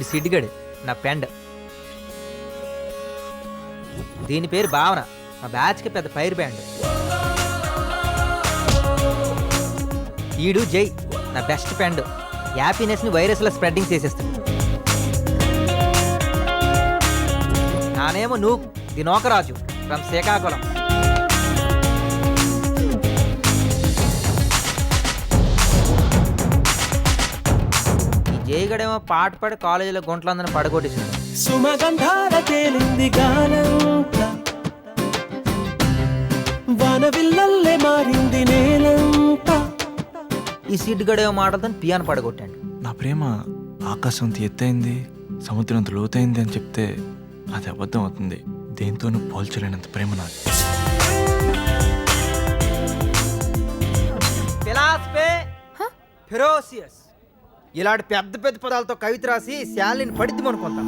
ఇటు సిడ్డిగడు నా ఫ్రెండ్. దీని పేరు భావన, మా బ్యాచ్కి పెద్ద ఫైర్ బ్యాండ్. ఈడు జై, నా బెస్ట్ ఫ్రెండ్. హ్యాపీనెస్ని వైరస్లో స్ప్రెడ్డింగ్ చేసేస్తాడు. నానేమో నూక్ ది నోకరాజు ఫ్రమ్ శ్రీకాకుళం. ఈ జైగడేమో పాట పాడి కాలేజీలో గుంట్లందరిని పడగొట్టేసింది. సుమగంధాల తేలింది గాలంతా, వానవిల్లల్లే మారింది నేలంతా. ఈ సిడ్డిగడేమో మాటలతో పియాను పడగొట్టాడు. నా ప్రేమ ఆకాశంత ఎత్తైంది, సముద్రంత లోతైంది అని చెప్తే అది అబద్ధం అవుతుంది. దేంతోనూ పోల్చలేనంత ప్రేమ నాది. ఫిలాసఫీ ఫెరోసియస్ ఇలాంటి పెద్ద పెద్ద పదాలతో కవిత రాసి శాలిని పడిద్ది అనుకుంటాం.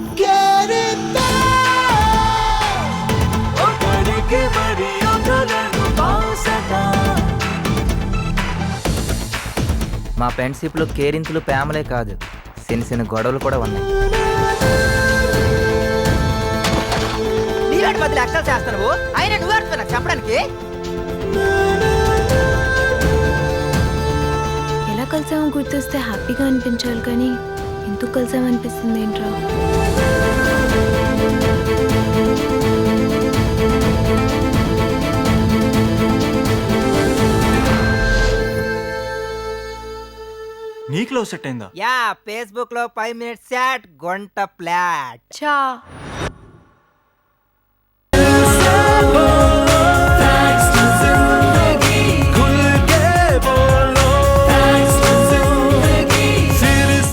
మా ఫ్రెండ్షిప్లో కేరింతలు ప్రేమలే కాదు, చిన్న చిన్న గొడవలు కూడా ఉన్నాయి. నీలాంటి బదులు ఎక్సల్ చేస్తాను అయినా నువ్వు ఆడుతున్నా చెప్పడానికి. ఎలా కలిసామో గుర్తొస్తే హ్యాపీగా అనిపించాలి, కానీ ఎందుకు కలిసామనిపిస్తుంది ఏంట్రా? నీకు లవ్ సెట్ అయిందా? యా, ఫేస్బుక్ లో 5 minutes చాట్, గంట ఫ్లాట్. చా